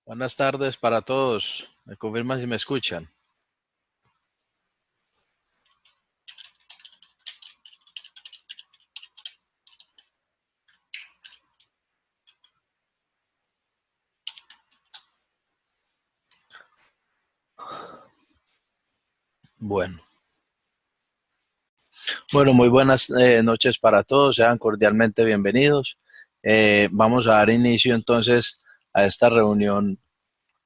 Buenas tardes para todos. Me confirman si me escuchan. Bueno, muy buenas noches para todos. Sean cordialmente bienvenidos. Vamos a dar inicio entonces a esta reunión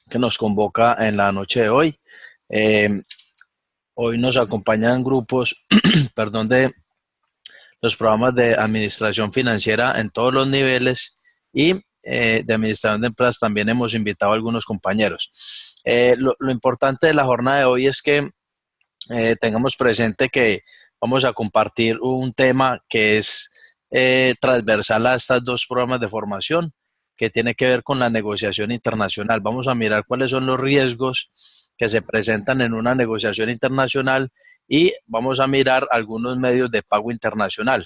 que nos convoca en la noche de hoy. Eh, Hoy nos acompañan grupos, perdón, de los programas de administración financiera en todos los niveles y de administración de empresas también hemos invitado a algunos compañeros. Lo importante de la jornada de hoy es que tengamos presente que vamos a compartir un tema que es transversal a estos dos programas de formación, que tiene que ver con la negociación internacional. Vamos a mirar cuáles son los riesgos que se presentan en una negociación internacional y vamos a mirar algunos medios de pago internacional,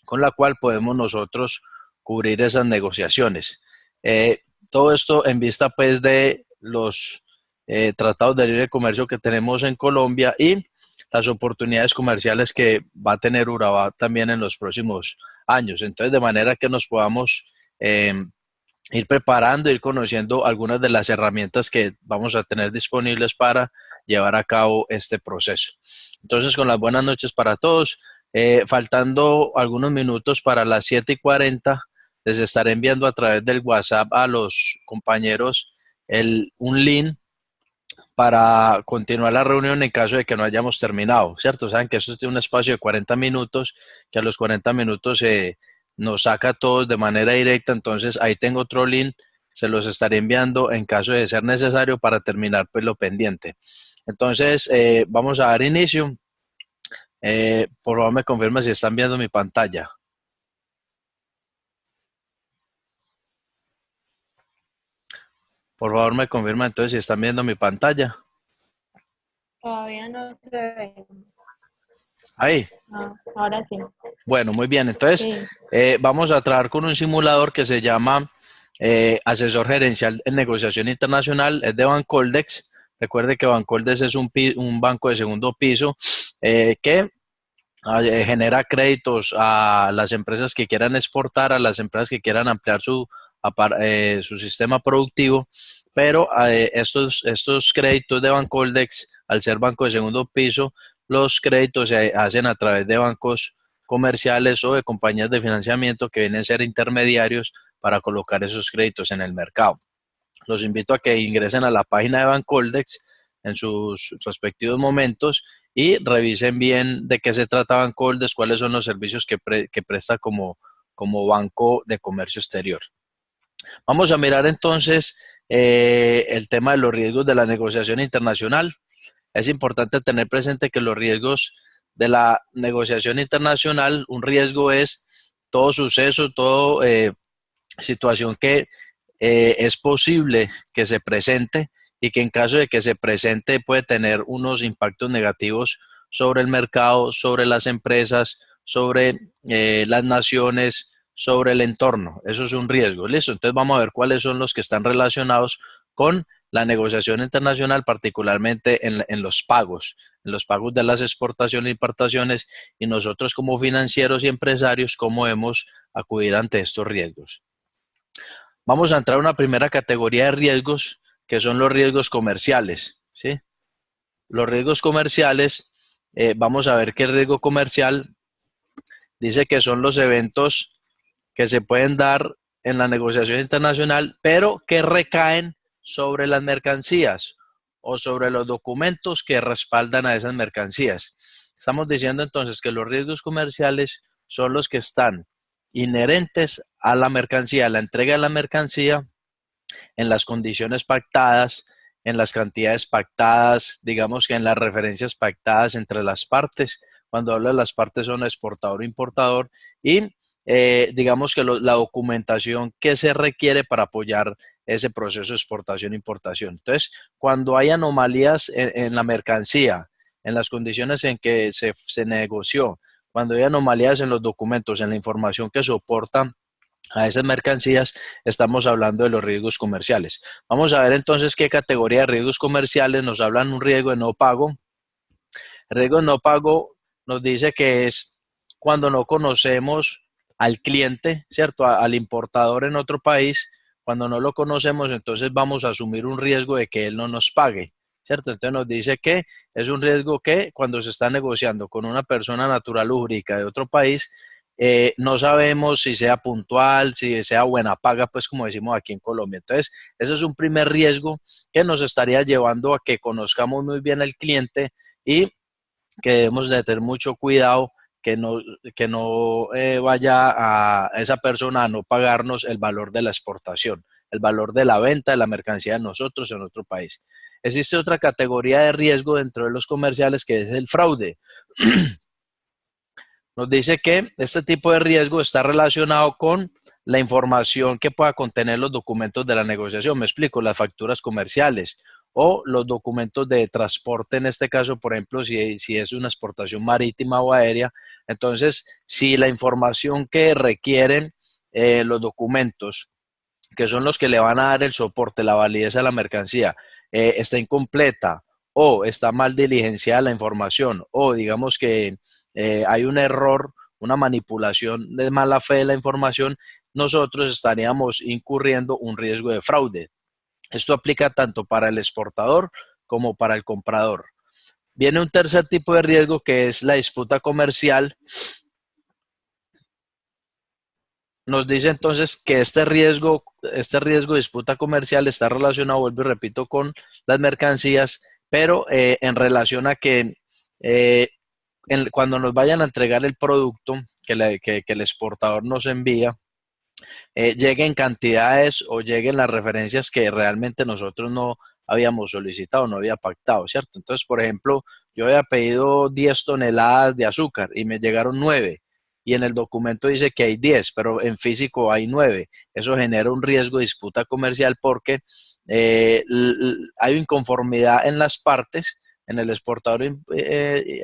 con la cual podemos nosotros cubrir esas negociaciones. Eh, Todo esto en vista pues de los tratados de libre comercio que tenemos en Colombia y las oportunidades comerciales que va a tener Urabá también en los próximos años. Entonces, de manera que nos podamos ir preparando, ir conociendo algunas de las herramientas que vamos a tener disponibles para llevar a cabo este proceso. Entonces, con las buenas noches para todos, faltando algunos minutos para las 7:40, les estaré enviando a través del WhatsApp a los compañeros un link para continuar la reunión en caso de que no hayamos terminado, ¿cierto? Saben que esto tiene un espacio de 40 minutos, que a los 40 minutos nos saca a todos de manera directa, entonces ahí tengo otro link, se los estaré enviando en caso de ser necesario para terminar pues lo pendiente. Entonces, vamos a dar inicio. Por favor, me confirma si están viendo mi pantalla. Por favor, me confirma entonces si están viendo mi pantalla. Todavía no se ve. Ahí. Ahora sí. Bueno, muy bien. Entonces, Sí. vamos a trabajar con un simulador que se llama Asesor Gerencial en Negociación Internacional. Es de Bancoldex. Recuerde que Bancoldex es un banco de segundo piso que genera créditos a las empresas que quieran exportar, a las empresas que quieran ampliar su sistema productivo, pero estos créditos de Bancoldex, al ser banco de segundo piso, los créditos se hacen a través de bancos comerciales o de compañías de financiamiento que vienen a ser intermediarios para colocar esos créditos en el mercado. Los invito a que ingresen a la página de Bancoldex en sus respectivos momentos y revisen bien de qué se trata Bancoldex, cuáles son los servicios que presta como banco de comercio exterior. Vamos a mirar entonces el tema de los riesgos de la negociación internacional. Es importante tener presente que los riesgos de la negociación internacional, un riesgo es todo suceso, toda situación que es posible que se presente y que en caso de que se presente puede tener unos impactos negativos sobre el mercado, sobre las empresas, sobre las naciones, sobre el entorno. Eso es un riesgo. ¿Listo? Entonces vamos a ver cuáles son los que están relacionados con la negociación internacional, particularmente en los pagos de las exportaciones e importaciones, y nosotros como financieros y empresarios, cómo debemos acudir ante estos riesgos. Vamos a entrar a una primera categoría de riesgos, que son los riesgos comerciales, ¿sí? Los riesgos comerciales, vamos a ver que el riesgo comercial dice que son los eventos que se pueden dar en la negociación internacional, pero que recaen sobre las mercancías o sobre los documentos que respaldan a esas mercancías. Estamos diciendo entonces que los riesgos comerciales son los que están inherentes a la mercancía, a la entrega de la mercancía, en las condiciones pactadas, en las cantidades pactadas, digamos que en las referencias pactadas entre las partes. Cuando habla de las partes son exportador e importador y digamos que la documentación que se requiere para apoyar ese proceso de exportación e importación. Entonces, cuando hay anomalías en la mercancía, en las condiciones en que se negoció, cuando hay anomalías en los documentos, en la información que soporta a esas mercancías, estamos hablando de los riesgos comerciales. Vamos a ver entonces qué categoría de riesgos comerciales nos hablan un riesgo de no pago. El riesgo de no pago nos dice que es cuando no conocemos al cliente, ¿cierto? Al importador en otro país, cuando no lo conocemos, entonces vamos a asumir un riesgo de que él no nos pague, ¿cierto? Entonces nos dice que es un riesgo que cuando se está negociando con una persona natural o jurídica de otro país, no sabemos si sea puntual, si sea buena paga, pues como decimos aquí en Colombia. Entonces, ese es un primer riesgo que nos estaría llevando a que conozcamos muy bien al cliente y que debemos de tener mucho cuidado que no vaya a esa persona a no pagarnos el valor de la exportación, el valor de la venta de la mercancía de nosotros en otro país. Existe otra categoría de riesgo dentro de los comerciales que es el fraude. Nos dice que este tipo de riesgo está relacionado con la información que pueda contener los documentos de la negociación. Me explico, las facturas comerciales o los documentos de transporte, en este caso, por ejemplo, si es una exportación marítima o aérea. Entonces, si la información que requieren los documentos, que son los que le van a dar el soporte, la validez a la mercancía, está incompleta o está mal diligenciada la información o digamos que hay un error, una manipulación de mala fe de la información, nosotros estaríamos incurriendo un riesgo de fraude. Esto aplica tanto para el exportador como para el comprador. Viene un tercer tipo de riesgo que es la disputa comercial. Nos dice entonces que este riesgo de disputa comercial está relacionado, vuelvo y repito, con las mercancías, pero en relación a que eh, cuando nos vayan a entregar el producto que el exportador nos envía, lleguen cantidades o lleguen las referencias que realmente nosotros no habíamos solicitado, no había pactado, ¿cierto? Entonces, por ejemplo, yo había pedido 10 toneladas de azúcar y me llegaron 9 y en el documento dice que hay 10, pero en físico hay 9. Eso genera un riesgo de disputa comercial porque hay inconformidad en las partes, en el exportador,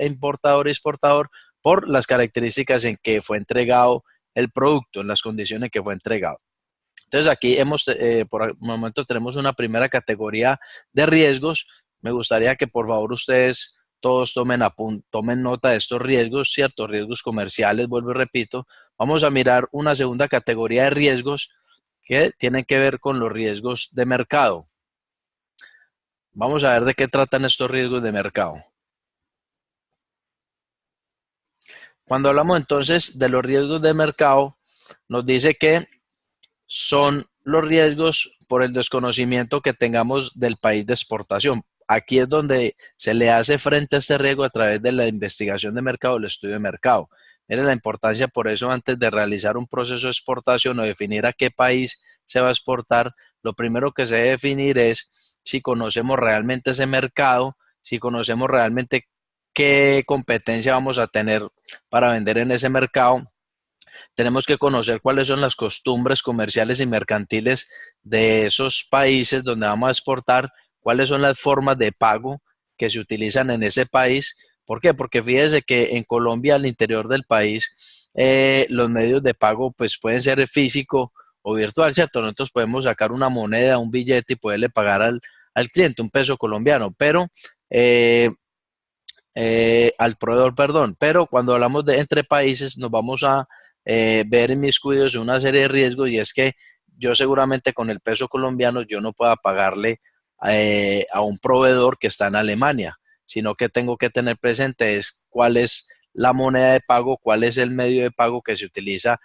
importador y exportador, por las características en que fue entregado el producto, en las condiciones que fue entregado. Entonces aquí por el momento tenemos una primera categoría de riesgos. Me gustaría que por favor ustedes todos tomen nota de estos riesgos, ciertos riesgos comerciales, vuelvo y repito. Vamos a mirar una segunda categoría de riesgos que tienen que ver con los riesgos de mercado. Vamos a ver de qué tratan estos riesgos de mercado. Cuando hablamos entonces de los riesgos de mercado, nos dice que son los riesgos por el desconocimiento que tengamos del país de exportación. Aquí es donde se le hace frente a este riesgo a través de la investigación de mercado, el estudio de mercado. Miren la importancia por eso antes de realizar un proceso de exportación o definir a qué país se va a exportar, lo primero que se debe definir es si conocemos realmente ese mercado, si conocemos realmente qué competencia vamos a tener para vender en ese mercado. Tenemos que conocer cuáles son las costumbres comerciales y mercantiles de esos países donde vamos a exportar, cuáles son las formas de pago que se utilizan en ese país. ¿Por qué? Porque fíjese que en Colombia, al interior del país, los medios de pago pues pueden ser físico o virtual, ¿cierto? Nosotros podemos sacar una moneda, un billete y poderle pagar al cliente un peso colombiano, pero al proveedor, perdón, pero cuando hablamos de entre países nos vamos a ver inmiscuidos en una serie de riesgos y es que yo seguramente con el peso colombiano yo no pueda pagarle a un proveedor que está en Alemania, sino que tengo que tener presente es cuál es la moneda de pago, cuál es el medio de pago que se utiliza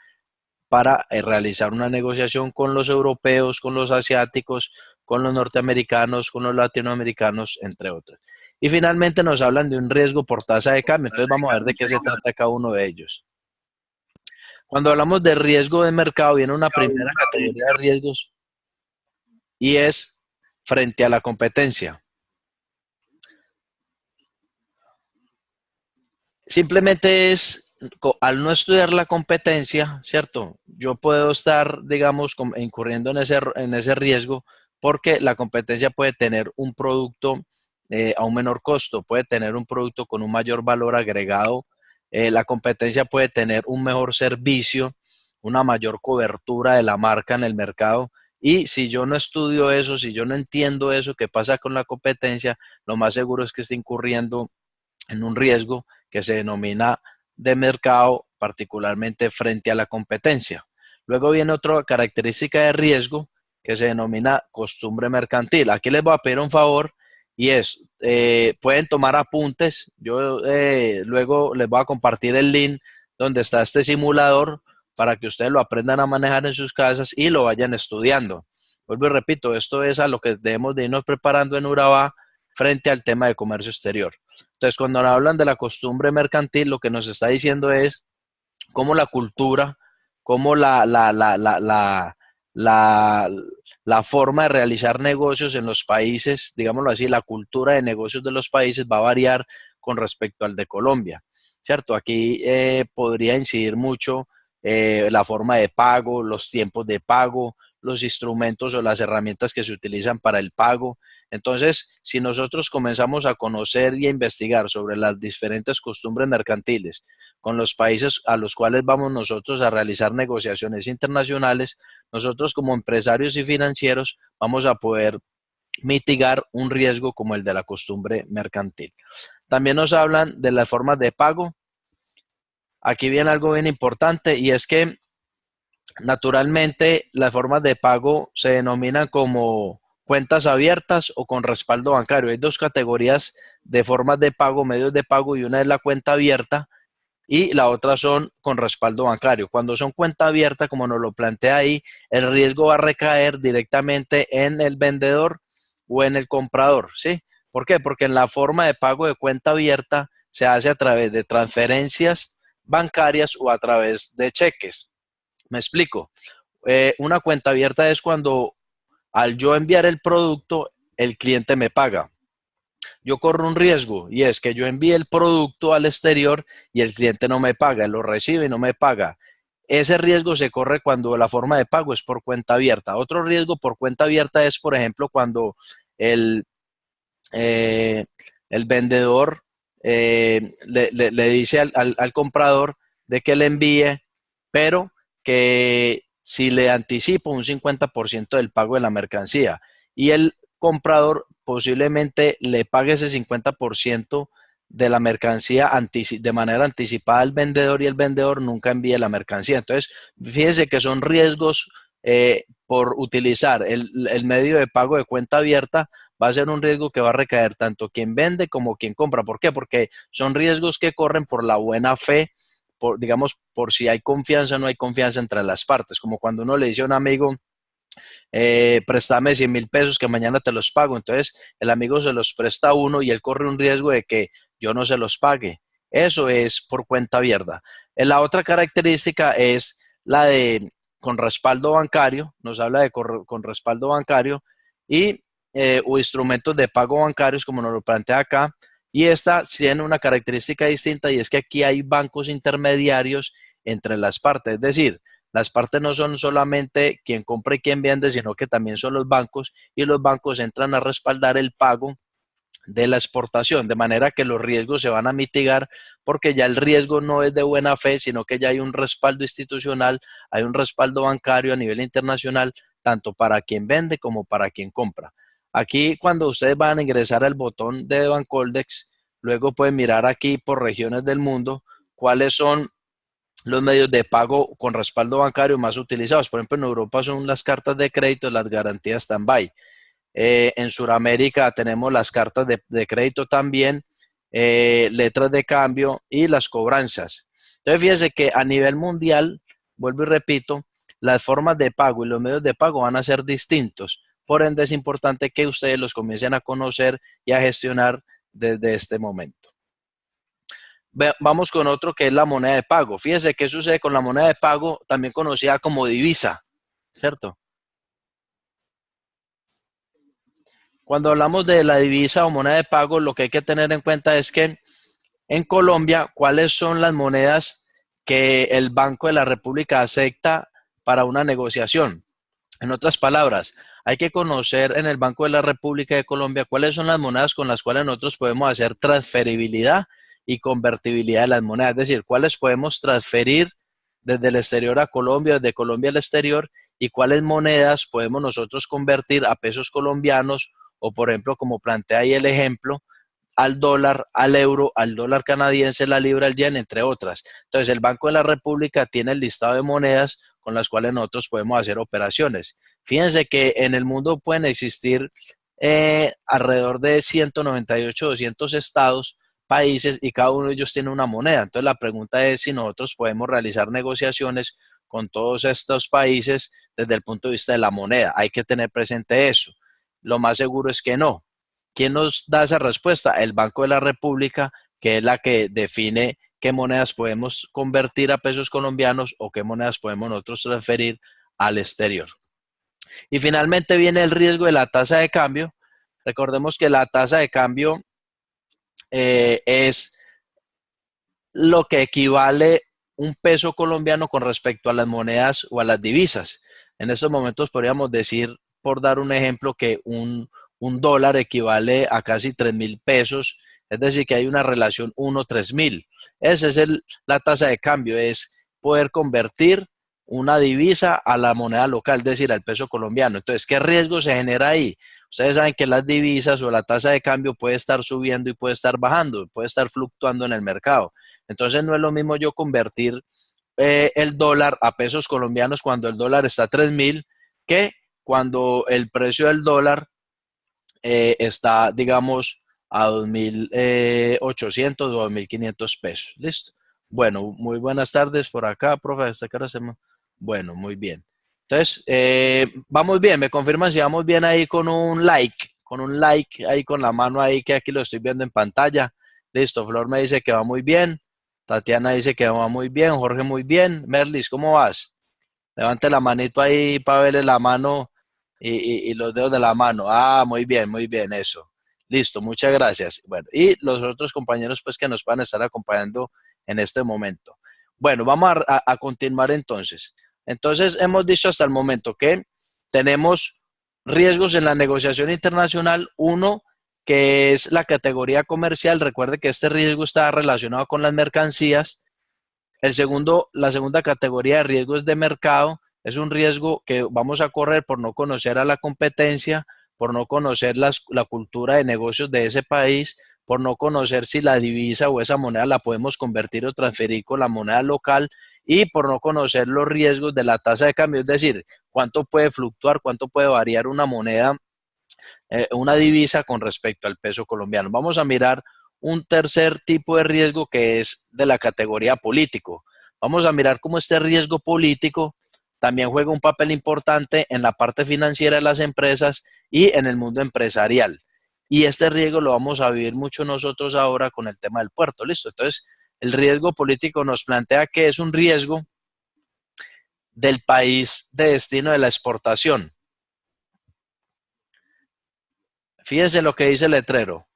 para realizar una negociación con los europeos, con los asiáticos, con los norteamericanos, con los latinoamericanos, entre otros. Y finalmente nos hablan de un riesgo por tasa de cambio. Entonces vamos a ver de qué se trata cada uno de ellos. Cuando hablamos de riesgo de mercado, viene una primera categoría de riesgos y es frente a la competencia. Simplemente es, al no estudiar la competencia, ¿cierto? Yo puedo estar, digamos, incurriendo en ese riesgo porque la competencia puede tener un producto a un menor costo, puede tener un producto con un mayor valor agregado, la competencia puede tener un mejor servicio, una mayor cobertura de la marca en el mercado. Y si yo no estudio eso, si yo no entiendo eso que pasa con la competencia, lo más seguro es que esté incurriendo en un riesgo que se denomina de mercado, particularmente frente a la competencia. Luego viene otra característica de riesgo que se denomina costumbre mercantil. Aquí les voy a pedir un favor y es, pueden tomar apuntes. Yo luego les voy a compartir el link donde está este simulador para que ustedes lo aprendan a manejar en sus casas y lo vayan estudiando. Vuelvo y repito, esto es a lo que debemos de irnos preparando en Urabá frente al tema de comercio exterior. Entonces, cuando hablan de la costumbre mercantil, lo que nos está diciendo es cómo la cultura, cómo la forma de realizar negocios en los países, digámoslo así, la cultura de negocios de los países va a variar con respecto al de Colombia, ¿cierto? Aquí podría incidir mucho la forma de pago, los tiempos de pago, los instrumentos o las herramientas que se utilizan para el pago. Entonces, si nosotros comenzamos a conocer y a investigar sobre las diferentes costumbres mercantiles con los países a los cuales vamos nosotros a realizar negociaciones internacionales, nosotros como empresarios y financieros vamos a poder mitigar un riesgo como el de la costumbre mercantil. También nos hablan de las formas de pago. Aquí viene algo bien importante y es que naturalmente las formas de pago se denominan como cuentas abiertas o con respaldo bancario. Hay dos categorías de formas de pago, medios de pago, y una es la cuenta abierta y la otra son con respaldo bancario. Cuando son cuenta abierta, como nos lo plantea ahí, el riesgo va a recaer directamente en el vendedor o en el comprador, ¿sí? ¿Por qué? Porque en la forma de pago de cuenta abierta se hace a través de transferencias bancarias o a través de cheques. Me explico. Una cuenta abierta es cuando al yo enviar el producto, el cliente me paga. Yo corro un riesgo y es que yo envíe el producto al exterior y el cliente no me paga, lo recibe y no me paga. Ese riesgo se corre cuando la forma de pago es por cuenta abierta. Otro riesgo por cuenta abierta es, por ejemplo, cuando el, eh, el vendedor le dice al comprador de que le envíe, pero que si le anticipo un 50% del pago de la mercancía y el comprador posiblemente le pague ese 50% de la mercancía de manera anticipada al vendedor y el vendedor nunca envíe la mercancía. Entonces, fíjense que son riesgos por utilizar el medio de pago de cuenta abierta. Va a ser un riesgo que va a recaer tanto quien vende como quien compra. ¿Por qué? Porque son riesgos que corren por la buena fe, digamos, por si hay confianza o no hay confianza entre las partes. Como cuando uno le dice a un amigo, préstame 100,000 pesos que mañana te los pago. Entonces, el amigo se los presta a uno y él corre un riesgo de que yo no se los pague. Eso es por cuenta abierta. La otra característica es la de con respaldo bancario. Nos habla de con respaldo bancario y o instrumentos de pago bancarios, como nos lo plantea acá. Y esta tiene una característica distinta y es que aquí hay bancos intermediarios entre las partes. Es decir, las partes no son solamente quien compra y quien vende, sino que también son los bancos y los bancos entran a respaldar el pago de la exportación, de manera que los riesgos se van a mitigar porque ya el riesgo no es de buena fe, sino que ya hay un respaldo institucional, hay un respaldo bancario a nivel internacional, tanto para quien vende como para quien compra. Aquí cuando ustedes van a ingresar al botón de Bancoldex, luego pueden mirar aquí por regiones del mundo cuáles son los medios de pago con respaldo bancario más utilizados. Por ejemplo, en Europa son las cartas de crédito, las garantías stand-by. En Sudamérica tenemos las cartas de crédito también, letras de cambio y las cobranzas. Entonces, fíjense que a nivel mundial, vuelvo y repito, las formas de pago y los medios de pago van a ser distintos. Por ende, es importante que ustedes los comiencen a conocer y a gestionar desde este momento. Vamos con otro que es la moneda de pago. Fíjense qué sucede con la moneda de pago, también conocida como divisa, ¿cierto? Cuando hablamos de la divisa o moneda de pago, lo que hay que tener en cuenta es que en Colombia, ¿cuáles son las monedas que el Banco de la República acepta para una negociación? En otras palabras, hay que conocer en el Banco de la República de Colombia cuáles son las monedas con las cuales nosotros podemos hacer transferibilidad y convertibilidad de las monedas, es decir, cuáles podemos transferir desde el exterior a Colombia, desde Colombia al exterior, y cuáles monedas podemos nosotros convertir a pesos colombianos o, por ejemplo, como plantea ahí el ejemplo, al dólar, al euro, al dólar canadiense, la libra, el yen, entre otras. Entonces, el Banco de la República tiene el listado de monedas con las cuales nosotros podemos hacer operaciones. Fíjense que en el mundo pueden existir alrededor de 198, 200 estados, países, y cada uno de ellos tiene una moneda. Entonces, la pregunta es si nosotros podemos realizar negociaciones con todos estos países desde el punto de vista de la moneda. Hay que tener presente eso. Lo más seguro es que no. ¿Quién nos da esa respuesta? El Banco de la República, que es la que define qué monedas podemos convertir a pesos colombianos o qué monedas podemos nosotros transferir al exterior. Y finalmente viene el riesgo de la tasa de cambio. Recordemos que la tasa de cambio es lo que equivale un peso colombiano con respecto a las monedas o a las divisas. En estos momentos podríamos decir, por dar un ejemplo, que un dólar equivale a casi 3.000 pesos, es decir, que hay una relación 1:3.000. Esa es la tasa de cambio, es poder convertir una divisa a la moneda local, es decir, al peso colombiano. Entonces, ¿qué riesgo se genera ahí? Ustedes saben que las divisas o la tasa de cambio puede estar subiendo y puede estar bajando, puede estar fluctuando en el mercado. Entonces, no es lo mismo yo convertir el dólar a pesos colombianos cuando el dólar está a 3.000 que cuando el precio del dólar está, digamos, a 2.800 o 2.500 pesos. ¿Listo? Bueno, muy buenas tardes por acá, profe. Bueno, muy bien. Entonces, vamos bien. Me confirman si vamos bien ahí con un like ahí con la mano ahí, que aquí lo estoy viendo en pantalla. Listo, Flor me dice que va muy bien. Tatiana dice que va muy bien. Jorge, muy bien. Merlis, ¿cómo vas? Levante la manito ahí para verle la mano y los dedos de la mano. Ah, muy bien, eso. Listo, muchas gracias. Bueno, y los otros compañeros pues que nos van a estar acompañando en este momento. Bueno, vamos a continuar entonces. Entonces, hemos dicho hasta el momento que tenemos riesgos en la negociación internacional. Uno, que es la categoría comercial. Recuerde que este riesgo está relacionado con las mercancías. La segunda categoría de riesgos de mercado es un riesgo que vamos a correr por no conocer a la competencia, por no conocer la cultura de negocios de ese país, por no conocer si la divisa o esa moneda la podemos convertir o transferir con la moneda local, y por no conocer los riesgos de la tasa de cambio, es decir, cuánto puede fluctuar, cuánto puede variar una moneda, una divisa con respecto al peso colombiano. Vamos a mirar un tercer tipo de riesgo, que es de la categoría político. Vamos a mirar cómo este riesgo político también juega un papel importante en la parte financiera de las empresas y en el mundo empresarial. Y este riesgo lo vamos a vivir mucho nosotros ahora con el tema del puerto. ¿Listo? Entonces, el riesgo político nos plantea que es un riesgo del país de destino de la exportación. Fíjense lo que dice el letrero.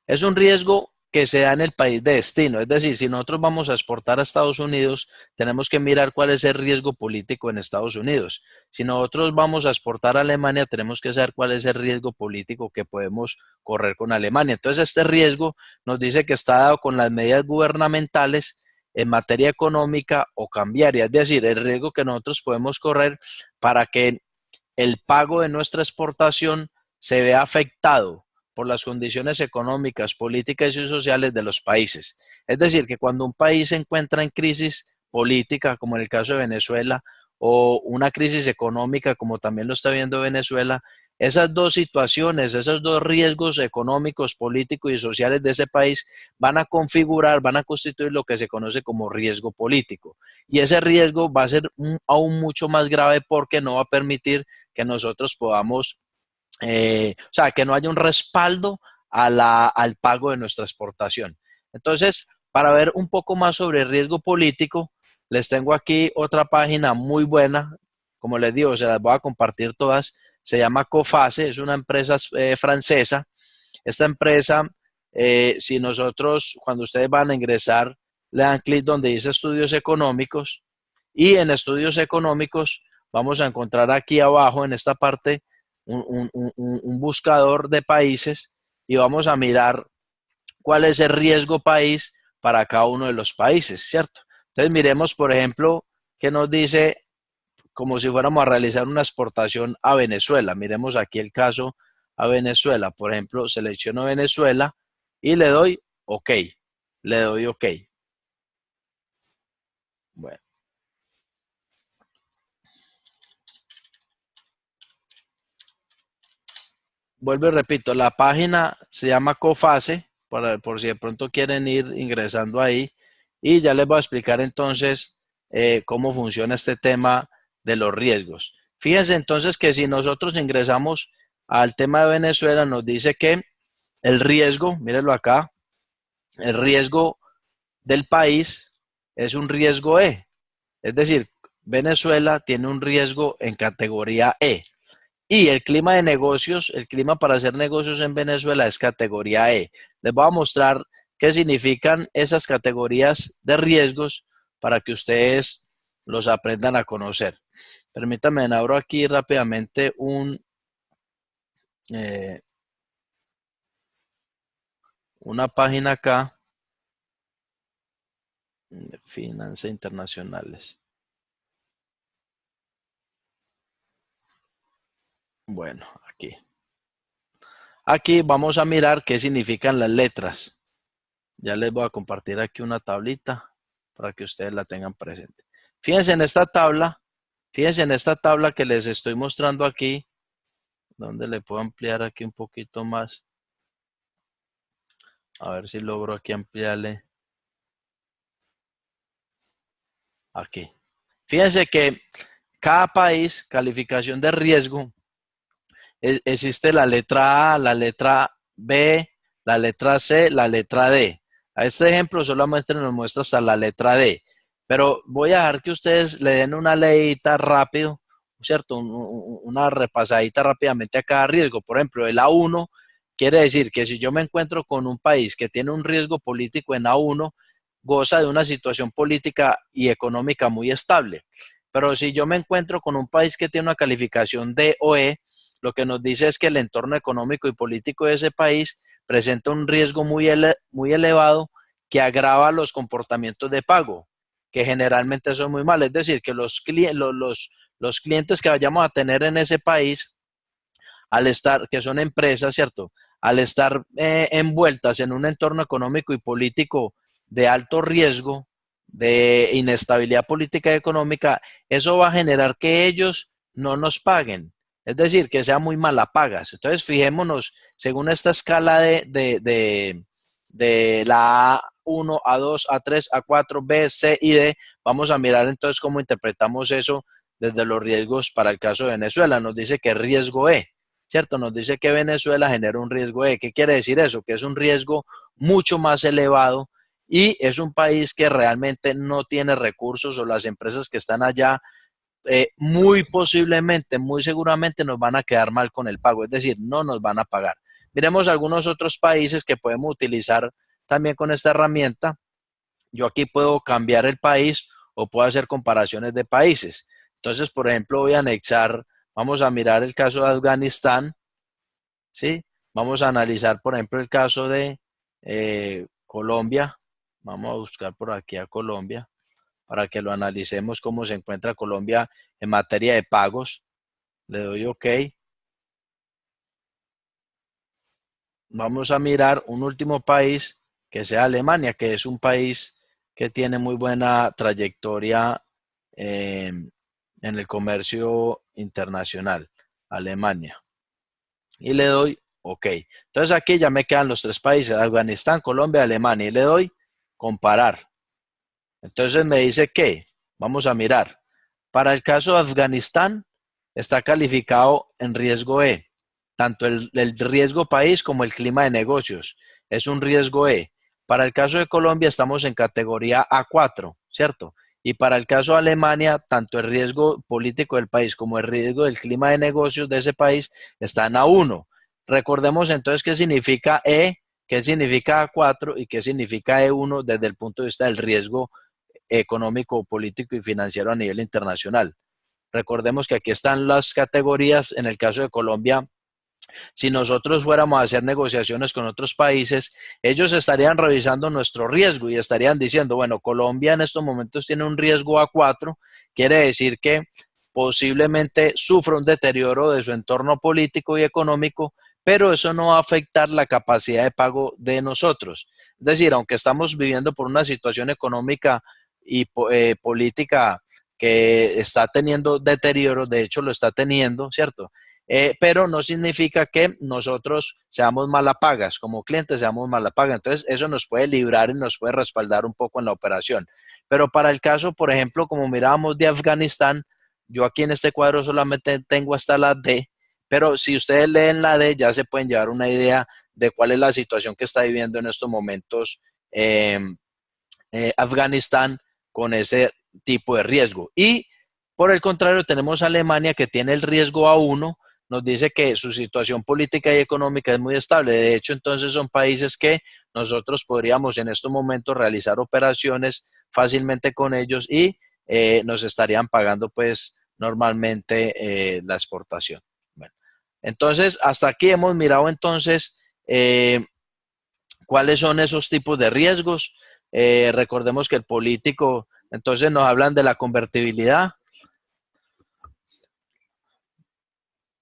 Es un riesgo que se da en el país de destino. Es decir, si nosotros vamos a exportar a Estados Unidos, tenemos que mirar cuál es el riesgo político en Estados Unidos. Si nosotros vamos a exportar a Alemania, tenemos que saber cuál es el riesgo político que podemos correr con Alemania. Entonces, este riesgo nos dice que está dado con las medidas gubernamentales en materia económica o cambiaria. Es decir, el riesgo que nosotros podemos correr para que el pago de nuestra exportación se vea afectado por las condiciones económicas, políticas y sociales de los países. Es decir, que cuando un país se encuentra en crisis política, como en el caso de Venezuela, o una crisis económica, como también lo está viendo Venezuela, esas dos situaciones, esos dos riesgos económicos, políticos y sociales de ese país van a configurar, van a constituir lo que se conoce como riesgo político. Y ese riesgo va a ser aún mucho más grave, porque no va a permitir que nosotros podamos, o sea, que no haya un respaldo al pago de nuestra exportación. Entonces, para ver un poco más sobre el riesgo político, les tengo aquí otra página muy buena. Como les digo, se las voy a compartir todas. Se llama Coface, es una empresa francesa. Esta empresa, si nosotros, cuando ustedes van a ingresar, le dan clic donde dice estudios económicos, y en estudios económicos vamos a encontrar aquí abajo en esta parte un buscador de países, y vamos a mirar cuál es el riesgo país para cada uno de los países, ¿cierto? Entonces miremos, por ejemplo, que nos dice como si fuéramos a realizar una exportación a Venezuela. Miremos aquí el caso a Venezuela. Por ejemplo, selecciono Venezuela y le doy OK. Le doy OK. Bueno. Vuelvo y repito, la página se llama COFACE, por si de pronto quieren ir ingresando ahí, y ya les voy a explicar entonces cómo funciona este tema de los riesgos. Fíjense entonces que si nosotros ingresamos al tema de Venezuela, nos dice que el riesgo, mírenlo acá, el riesgo del país es un riesgo E. Es decir, Venezuela tiene un riesgo en categoría E. Y el clima de negocios, el clima para hacer negocios en Venezuela es categoría E. Les voy a mostrar qué significan esas categorías de riesgos para que ustedes los aprendan a conocer. Permítanme, abro aquí rápidamente una página acá de finanzas internacionales. Bueno, aquí. Aquí vamos a mirar qué significan las letras. Ya les voy a compartir aquí una tablita para que ustedes la tengan presente. Fíjense en esta tabla que les estoy mostrando aquí, donde le puedo ampliar aquí un poquito más. A ver si logro aquí ampliarle. Aquí. Fíjense que cada país, calificación de riesgo, existe la letra A, la letra B, la letra C, la letra D. A este ejemplo solamente nos muestra hasta la letra D, pero voy a dejar que ustedes le den una leída rápido, ¿cierto? Una repasadita rápidamente a cada riesgo. Por ejemplo, el A1 quiere decir que si yo me encuentro con un país que tiene un riesgo político en A1, goza de una situación política y económica muy estable. Pero si yo me encuentro con un país que tiene una calificación D o E, lo que nos dice es que el entorno económico y político de ese país presenta un riesgo muy elevado que agrava los comportamientos de pago, que generalmente son muy malos. Es decir, que los clientes que vayamos a tener en ese país, al estar, que son empresas, ¿cierto? Al estar envueltas en un entorno económico y político de alto riesgo, de inestabilidad política y económica, eso va a generar que ellos no nos paguen. Es decir, que sean muy malapagas. Entonces, fijémonos, según esta escala de la A1, A2, A3, A4, B, C y D, vamos a mirar entonces cómo interpretamos eso desde los riesgos para el caso de Venezuela. Nos dice que riesgo E, ¿cierto? Nos dice que Venezuela genera un riesgo E. ¿Qué quiere decir eso? Que es un riesgo mucho más elevado y es un país que realmente no tiene recursos o las empresas que están allá muy posiblemente, muy seguramente nos van a quedar mal con el pago, es decir, no nos van a pagar. Miremos algunos otros países que podemos utilizar también con esta herramienta. Yo aquí puedo cambiar el país o puedo hacer comparaciones de países. Entonces, por ejemplo, voy a anexar, vamos a mirar el caso de Afganistán, ¿sí? Vamos a analizar, por ejemplo, el caso de Colombia. Vamos a buscar por aquí a Colombia para que lo analicemos cómo se encuentra Colombia en materia de pagos. Le doy OK. Vamos a mirar un último país que sea Alemania, que es un país que tiene muy buena trayectoria en el comercio internacional. Alemania. Y le doy OK. Entonces aquí ya me quedan los tres países, Afganistán, Colombia, Alemania. Y le doy comparar. Entonces me dice que, vamos a mirar, para el caso de Afganistán está calificado en riesgo E, tanto el riesgo país como el clima de negocios, es un riesgo E. Para el caso de Colombia estamos en categoría A4, ¿cierto? Y para el caso de Alemania, tanto el riesgo político del país como el riesgo del clima de negocios de ese país está en A1. Recordemos entonces qué significa E, qué significa A4 y qué significa E1 desde el punto de vista del riesgo económico, político y financiero a nivel internacional. Recordemos que aquí están las categorías, en el caso de Colombia si nosotros fuéramos a hacer negociaciones con otros países, ellos estarían revisando nuestro riesgo y estarían diciendo, bueno, Colombia en estos momentos tiene un riesgo A4, quiere decir que posiblemente sufra un deterioro de su entorno político y económico, pero eso no va a afectar la capacidad de pago de nosotros. Es decir, aunque estamos viviendo por una situación económica y política que está teniendo deterioro, de hecho lo está teniendo, ¿cierto? Pero no significa que nosotros seamos malapagas, como clientes seamos malapagas. Entonces, eso nos puede librar y nos puede respaldar un poco en la operación. Pero para el caso, por ejemplo, como mirábamos de Afganistán, yo aquí en este cuadro solamente tengo hasta la D, pero si ustedes leen la D, ya se pueden llevar una idea de cuál es la situación que está viviendo en estos momentos eh, Afganistán con ese tipo de riesgo. Y por el contrario, tenemos a Alemania que tiene el riesgo A1, nos dice que su situación política y económica es muy estable. De hecho, entonces son países que nosotros podríamos en estos momentos realizar operaciones fácilmente con ellos y nos estarían pagando pues normalmente la exportación. Bueno, entonces, hasta aquí hemos mirado entonces cuáles son esos tipos de riesgos. Recordemos que el político, entonces nos hablan de la convertibilidad.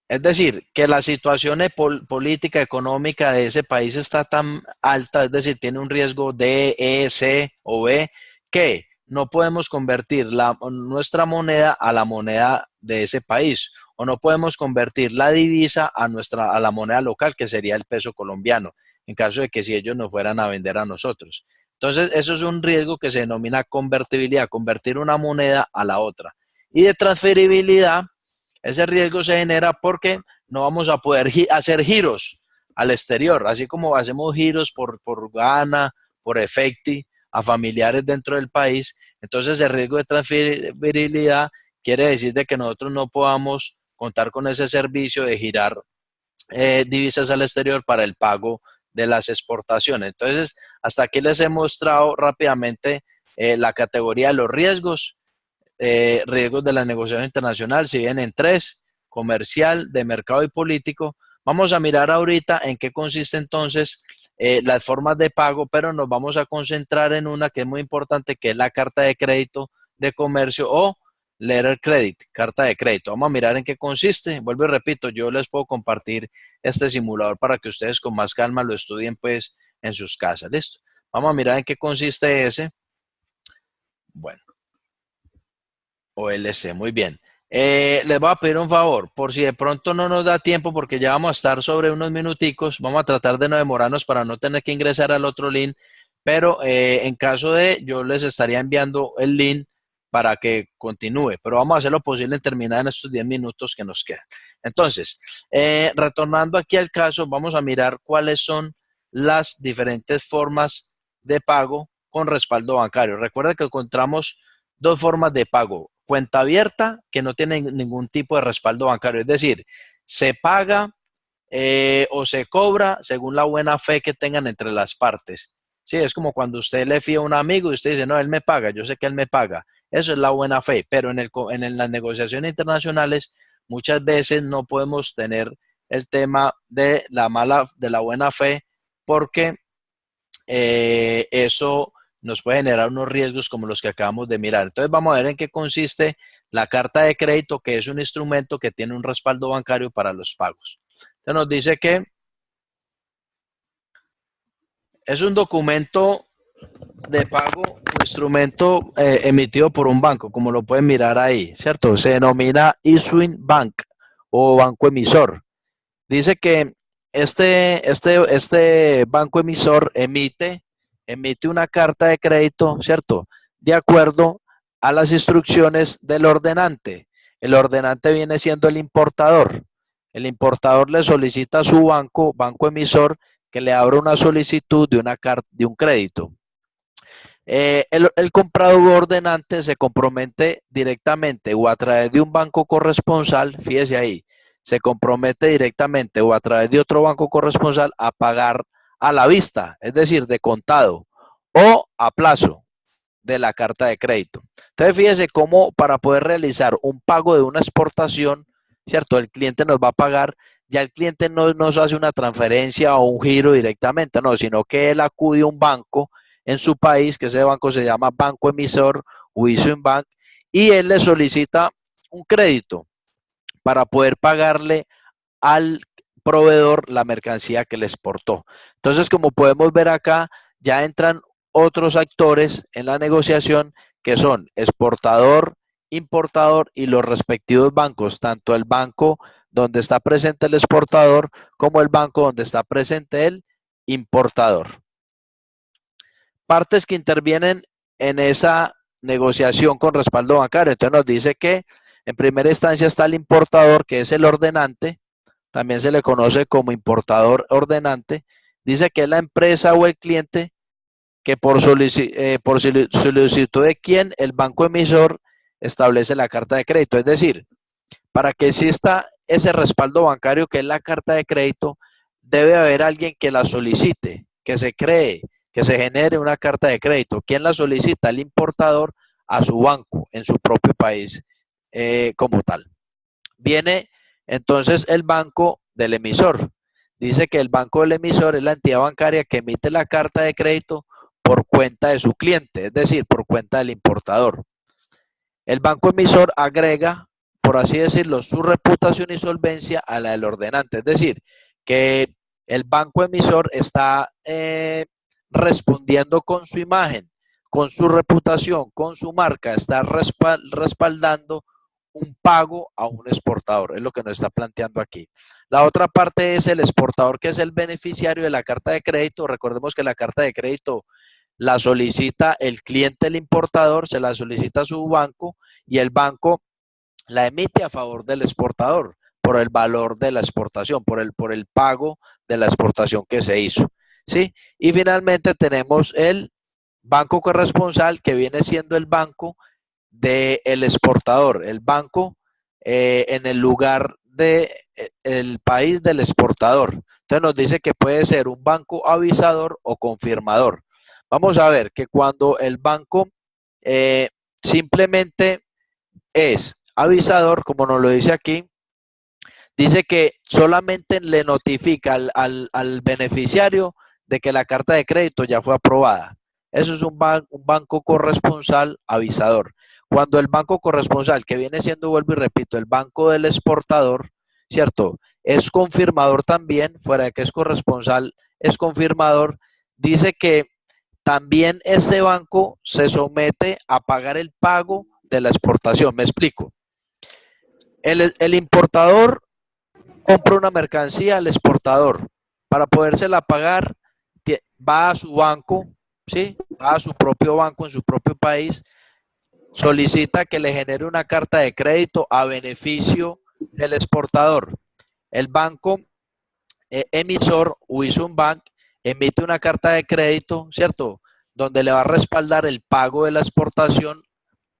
Es decir, que la situación política, económica de ese país está tan alta, es decir, tiene un riesgo D, E, C o B, que no podemos convertir nuestra moneda a la moneda de ese país, o no podemos convertir la divisa a la moneda local, que sería el peso colombiano, en caso de que si ellos nos fueran a vender a nosotros. Entonces, eso es un riesgo que se denomina convertibilidad, convertir una moneda a la otra. Y de transferibilidad, ese riesgo se genera porque no vamos a poder hacer giros al exterior, así como hacemos giros por Gana, por Efecti, a familiares dentro del país. Entonces el riesgo de transferibilidad quiere decir de que nosotros no podamos contar con ese servicio de girar divisas al exterior para el pago de las exportaciones. Entonces, hasta aquí les he mostrado rápidamente la categoría de los riesgos. Riesgos de la negociación internacional, si bien en tres: comercial, de mercado y político. Vamos a mirar ahorita en qué consiste entonces las formas de pago, pero nos vamos a concentrar en una que es muy importante, que es la carta de crédito de comercio o letter credit, carta de crédito. Vamos a mirar en qué consiste. Vuelvo y repito, yo les puedo compartir este simulador para que ustedes con más calma lo estudien pues en sus casas. ¿Listo? Vamos a mirar en qué consiste ese. Bueno. OLC, muy bien. Les voy a pedir un favor, por si de pronto no nos da tiempo, porque ya vamos a estar sobre unos minuticos, vamos a tratar de no demorarnos para no tener que ingresar al otro link, pero en caso de, yo les estaría enviando el link para que continúe, pero vamos a hacer lo posible en terminar en estos 10 minutos que nos quedan. Entonces, retornando aquí al caso, vamos a mirar cuáles son las diferentes formas de pago con respaldo bancario. Recuerda que encontramos dos formas de pago: cuenta abierta, que no tiene ningún tipo de respaldo bancario, es decir, se paga o se cobra según la buena fe que tengan entre las partes. Sí, es como cuando usted le fía a un amigo y usted dice, no, él me paga, yo sé que él me paga. Eso es la buena fe, pero en las negociaciones internacionales muchas veces no podemos tener el tema de la buena fe, porque eso nos puede generar unos riesgos como los que acabamos de mirar. Entonces vamos a ver en qué consiste la carta de crédito, que es un instrumento que tiene un respaldo bancario para los pagos. Entonces nos dice que es un documento de pago, un instrumento emitido por un banco, como lo pueden mirar ahí, ¿cierto? Se denomina Issuing Bank o banco emisor. Dice que este banco emisor emite una carta de crédito, ¿cierto? De acuerdo a las instrucciones del ordenante. El ordenante viene siendo el importador. El importador le solicita a su banco emisor, que le abra una solicitud de un crédito. El comprador ordenante se compromete directamente o a través de un banco corresponsal, fíjese ahí, se compromete directamente o a través de otro banco corresponsal a pagar a la vista, es decir, de contado o a plazo de la carta de crédito. Entonces, fíjese cómo para poder realizar un pago de una exportación, ¿cierto? El cliente nos va a pagar ya el cliente no nos hace una transferencia o un giro directamente, no, sino que él acude a un banco en su país, que ese banco se llama banco emisor o Issuing Bank, y él le solicita un crédito para poder pagarle al proveedor la mercancía que le exportó. Entonces, como podemos ver acá, ya entran otros actores en la negociación que son exportador, importador y los respectivos bancos, tanto el banco donde está presente el exportador como el banco donde está presente el importador. Partes que intervienen en esa negociación con respaldo bancario. Entonces nos dice que en primera instancia está el importador, que es el ordenante, también se le conoce como importador ordenante. Dice que es la empresa o el cliente que por solicitud de quien el banco emisor establece la carta de crédito. Es decir, para que exista ese respaldo bancario que es la carta de crédito, debe haber alguien que la solicite, que se cree, que se genere una carta de crédito. ¿Quién la solicita? El importador a su banco en su propio país como tal. Viene entonces el banco del emisor. Dice que el banco del emisor es la entidad bancaria que emite la carta de crédito por cuenta de su cliente, es decir, por cuenta del importador. El banco emisor agrega, por así decirlo, su reputación y solvencia a la del ordenante. Es decir, que el banco emisor está respondiendo con su imagen, con su reputación, con su marca, está respaldando un pago a un exportador, es lo que nos está planteando aquí. La otra parte es el exportador, que es el beneficiario de la carta de crédito. Recordemos que la carta de crédito la solicita el cliente, el importador, se la solicita a su banco y el banco la emite a favor del exportador por el valor de la exportación, por el pago de la exportación que se hizo. ¿Sí? Y finalmente tenemos el banco corresponsal, que viene siendo el banco del exportador, el banco en el lugar del país del exportador. Entonces nos dice que puede ser un banco avisador o confirmador. Vamos a ver que cuando el banco simplemente es avisador, como nos lo dice aquí, dice que solamente le notifica al beneficiario de que la carta de crédito ya fue aprobada. Eso es un banco corresponsal avisador. Cuando el banco corresponsal, que viene siendo, vuelvo y repito, el banco del exportador, ¿cierto? Es confirmador también, fuera de que es corresponsal, es confirmador, dice que también ese banco se somete a pagar el pago de la exportación. Me explico. El importador compra una mercancía al exportador. Para podérsela pagar, va a su banco, ¿sí? Va a su propio banco en su propio país, solicita que le genere una carta de crédito a beneficio del exportador. El banco emisor, Issuing Bank, emite una carta de crédito, ¿cierto? Donde le va a respaldar el pago de la exportación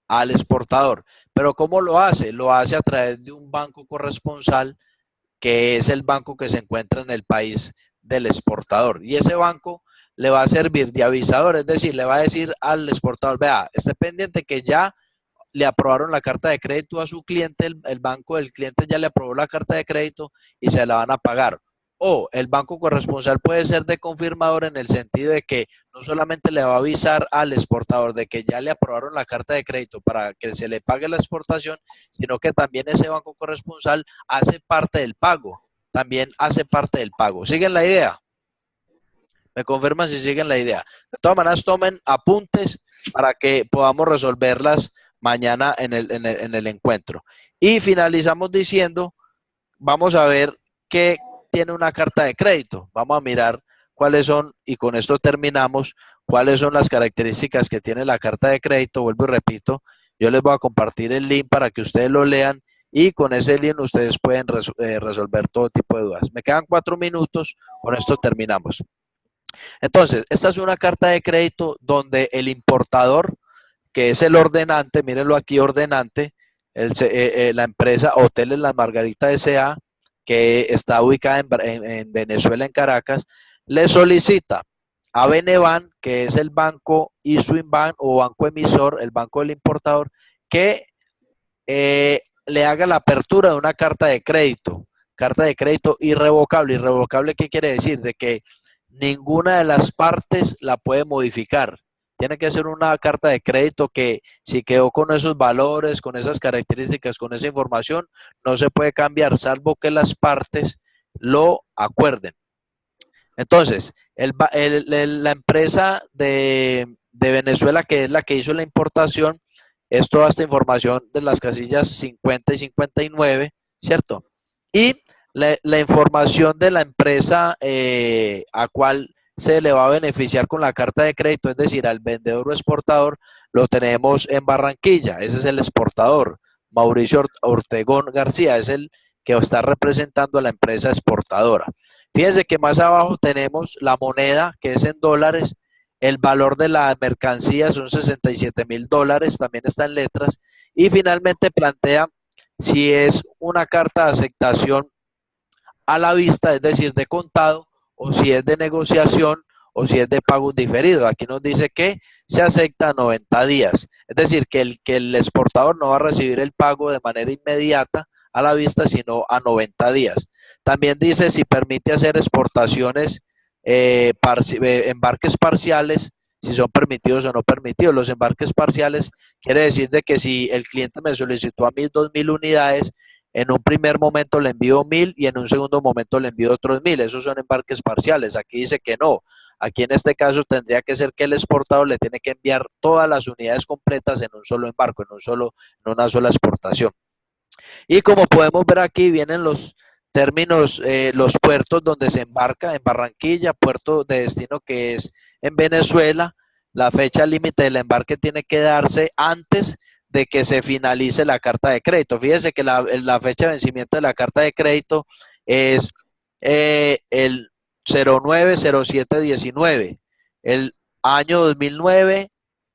al exportador. Pero ¿cómo lo hace? Lo hace a través de un banco corresponsal, que es el banco que se encuentra en el país del exportador. Y ese banco le va a servir de avisador, es decir, le va a decir al exportador, vea, esté pendiente que ya le aprobaron la carta de crédito a su cliente, el banco del cliente ya le aprobó la carta de crédito y se la van a pagar. O el banco corresponsal puede ser de confirmador en el sentido de que no solamente le va a avisar al exportador de que ya le aprobaron la carta de crédito para que se le pague la exportación, sino que también ese banco corresponsal hace parte del pago. También hace parte del pago. ¿Siguen la idea? Me confirman si siguen la idea. De todas maneras, tomen apuntes para que podamos resolverlas mañana en el encuentro. Y finalizamos diciendo, vamos a ver qué tiene una carta de crédito. Vamos a mirar cuáles son, y con esto terminamos, cuáles son las características que tiene la carta de crédito. Vuelvo y repito, yo les voy a compartir el link para que ustedes lo lean y con ese link ustedes pueden resolver todo tipo de dudas. Me quedan 4 minutos, con esto terminamos. Entonces, esta es una carta de crédito donde el importador, que es el ordenante, mírenlo aquí, ordenante, la empresa Hoteles La Margarita S.A., que está ubicada en Venezuela, en Caracas, le solicita a Beneban, que es el banco Issuing Bank o banco emisor, el banco del importador, que le haga la apertura de una carta carta de crédito irrevocable. ¿Irrevocable qué quiere decir? De que ninguna de las partes la puede modificar. Tiene que ser una carta de crédito que si quedó con esos valores, con esas características, con esa información, no se puede cambiar, salvo que las partes lo acuerden. Entonces, la empresa de Venezuela, que es la que hizo la importación, es toda esta información de las casillas 50 y 59, ¿cierto? Y la información de la empresa a cual se le va a beneficiar con la carta de crédito, es decir, al vendedor o exportador, lo tenemos en Barranquilla. Ese es el exportador. Mauricio Ortegón García es el que está representando a la empresa exportadora. Fíjense que más abajo tenemos la moneda, que es en dólares. El valor de la mercancía son $67,000, también está en letras. Y finalmente plantea si es una carta de aceptación a la vista, es decir, de contado, o si es de negociación, o si es de pagos diferidos. Aquí nos dice que se acepta a 90 días. Es decir, que el exportador no va a recibir el pago de manera inmediata a la vista, sino a 90 días. También dice si permite hacer exportaciones, embarques parciales, si son permitidos o no permitidos. Los embarques parciales quiere decir de que si el cliente me solicitó a mí 2,000 unidades, en un primer momento le envío 1,000 y en un segundo momento le envío otros 1,000. Esos son embarques parciales. Aquí dice que no. Aquí en este caso tendría que ser que el exportador le tiene que enviar todas las unidades completas en un solo embarco, en una sola exportación. Y como podemos ver aquí, vienen los términos, los puertos donde se embarca: en Barranquilla, puerto de destino que es en Venezuela. La fecha límite del embarque tiene que darse antes de que se finalice la carta de crédito. Fíjese que la fecha de vencimiento de la carta de crédito es el 09/07/19, el año 2009,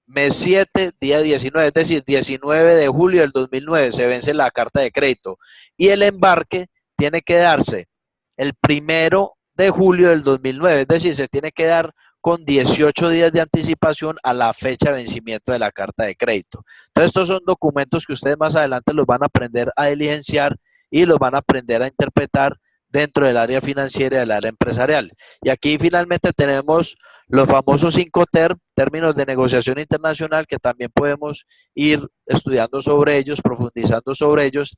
mes 7, día 19, es decir, 19 de julio del 2009 se vence la carta de crédito. Y el embarque tiene que darse el 1 de julio del 2009, es decir, se tiene que dar con 18 días de anticipación a la fecha de vencimiento de la carta de crédito. Entonces, estos son documentos que ustedes más adelante los van a aprender a diligenciar y los van a aprender a interpretar dentro del área financiera y del área empresarial. Y aquí finalmente tenemos los famosos 5 términos de negociación internacional, que también podemos ir estudiando sobre ellos, profundizando sobre ellos.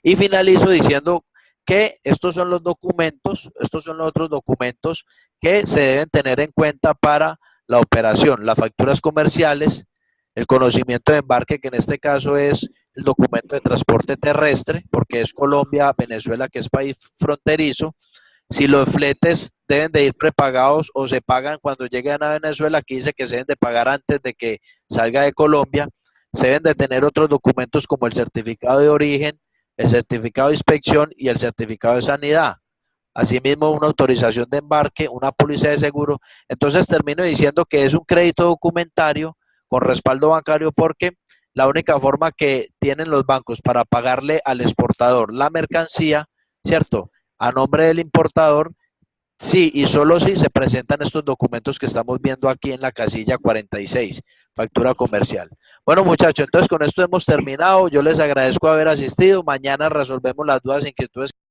Y finalizo diciendo que estos son los documentos, estos son los otros documentos que se deben tener en cuenta para la operación: las facturas comerciales, el conocimiento de embarque, que en este caso es el documento de transporte terrestre, porque es Colombia, Venezuela, que es país fronterizo. Si los fletes deben de ir prepagados o se pagan cuando lleguen a Venezuela, aquí dice que se deben de pagar antes de que salga de Colombia. Se deben de tener otros documentos como el certificado de origen, el certificado de inspección y el certificado de sanidad. Asimismo, una autorización de embarque, una póliza de seguro. Entonces termino diciendo que es un crédito documentario con respaldo bancario, porque la única forma que tienen los bancos para pagarle al exportador la mercancía, ¿cierto?, a nombre del importador, sí y solo si se presentan estos documentos que estamos viendo aquí en la casilla 46, factura comercial. Bueno, muchachos, entonces con esto hemos terminado. Yo les agradezco haber asistido. Mañana resolvemos las dudas e inquietudes